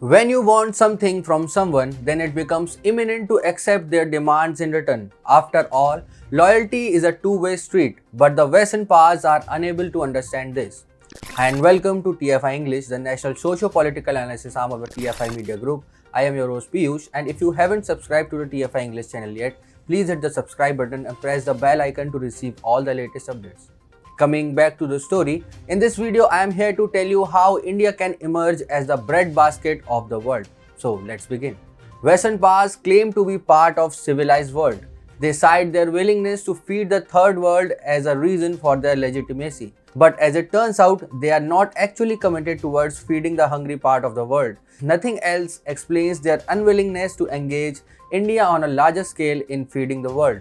When you want something from someone, then it becomes imminent to accept their demands in return. After all, loyalty is a two-way street, but the Western powers are unable to understand this. And welcome to TFI English, the National Socio-Political Analysis arm of the TFI Media Group. I am your host Piyush, and if you haven't subscribed to the TFI English channel yet, please hit the subscribe button and press the bell icon to receive all the latest updates. Coming back to the story, in this video I am here to tell you how India can emerge as the breadbasket of the world. So let's begin. Western powers claim to be part of civilized world. They cite their willingness to feed the third world as a reason for their legitimacy. But as it turns out, they are not actually committed towards feeding the hungry part of the world. Nothing else explains their unwillingness to engage India on a larger scale in feeding the world.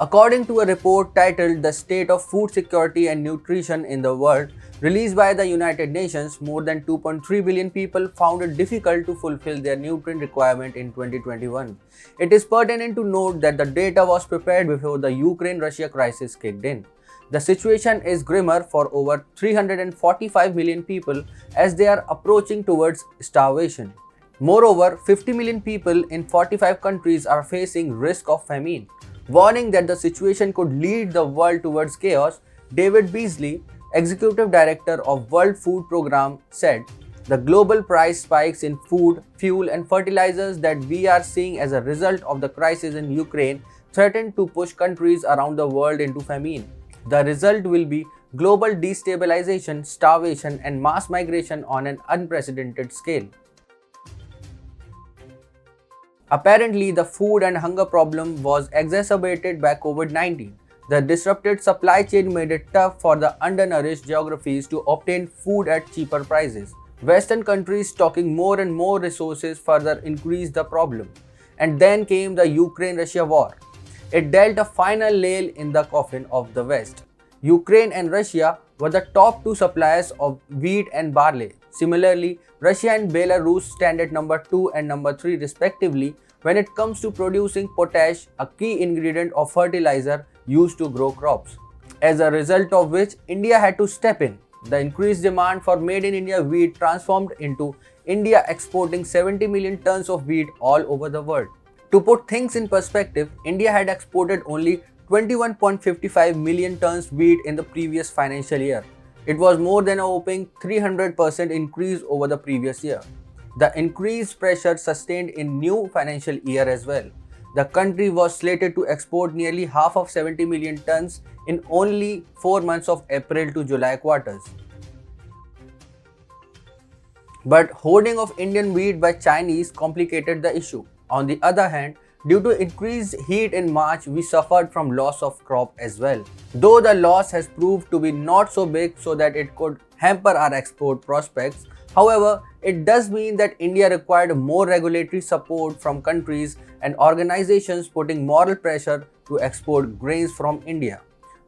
According to a report titled The State of Food Security and Nutrition in the World, released by the United Nations, more than 2.3 billion people found it difficult to fulfill their nutrient requirement in 2021. It is pertinent to note that the data was prepared before the Ukraine-Russia crisis kicked in. The situation is grimmer for over 345 million people as they are approaching towards starvation. Moreover, 50 million people in 45 countries are facing risk of famine. Warning that the situation could lead the world towards chaos, David Beasley, Executive Director of World Food Programme, said, "The global price spikes in food, fuel and fertilizers that we are seeing as a result of the crisis in Ukraine threaten to push countries around the world into famine. The result will be global destabilization, starvation and mass migration on an unprecedented scale." Apparently, the food and hunger problem was exacerbated by COVID-19. The disrupted supply chain made it tough for the undernourished geographies to obtain food at cheaper prices. Western countries stocking more and more resources further increased the problem. And then came the Ukraine-Russia war. It dealt a final nail in the coffin of the West. Ukraine and Russia were the top two suppliers of wheat and barley. Similarly, Russia and Belarus stand at number 2 and number 3 respectively when it comes to producing potash, a key ingredient of fertilizer used to grow crops. As a result of which, India had to step in. The increased demand for made in India wheat transformed into India exporting 70 million tons of wheat all over the world. To put things in perspective, India had exported only 21.55 million tons wheat in the previous financial year. It was more than a whopping 300% increase over the previous year. The increased pressure sustained in new financial year as well. The country was slated to export nearly half of 70 million tons in only 4 months of April to July quarters. But hoarding of Indian wheat by Chinese complicated the issue. On the other hand, due to increased heat in March, we suffered from loss of crop as well. Though the loss has proved to be not so big so that it could hamper our export prospects, however, it does mean that India required more regulatory support from countries and organizations putting moral pressure to export grains from India.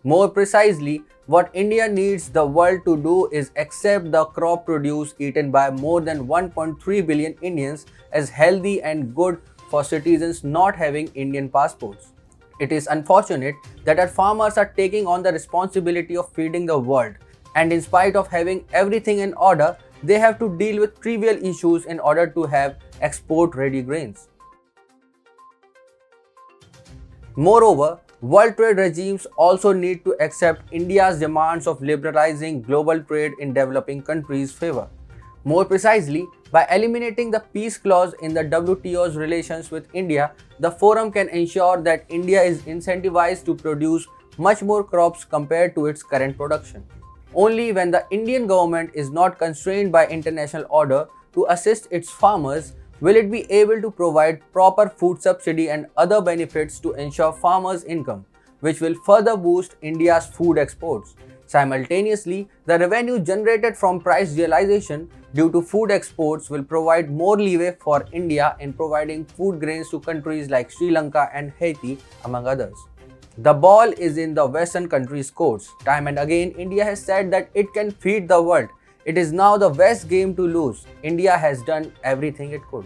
More precisely, what India needs the world to do is accept the crop produce eaten by more than 1.3 billion Indians as healthy and good for citizens not having Indian passports. It is unfortunate that our farmers are taking on the responsibility of feeding the world, and in spite of having everything in order, they have to deal with trivial issues in order to have export-ready grains. Moreover, world trade regimes also need to accept India's demands of liberalizing global trade in developing countries' favor. More precisely, by eliminating the peace clause in the WTO's relations with India, the forum can ensure that India is incentivized to produce much more crops compared to its current production. Only when the Indian government is not constrained by international order to assist its farmers will it be able to provide proper food subsidy and other benefits to ensure farmers' income, which will further boost India's food exports. Simultaneously, the revenue generated from price realization due to food exports will provide more leeway for India in providing food grains to countries like Sri Lanka and Haiti, among others. The ball is in the Western countries' courts. Time and again, India has said that it can feed the world. It is now the West's game to lose. India has done everything it could.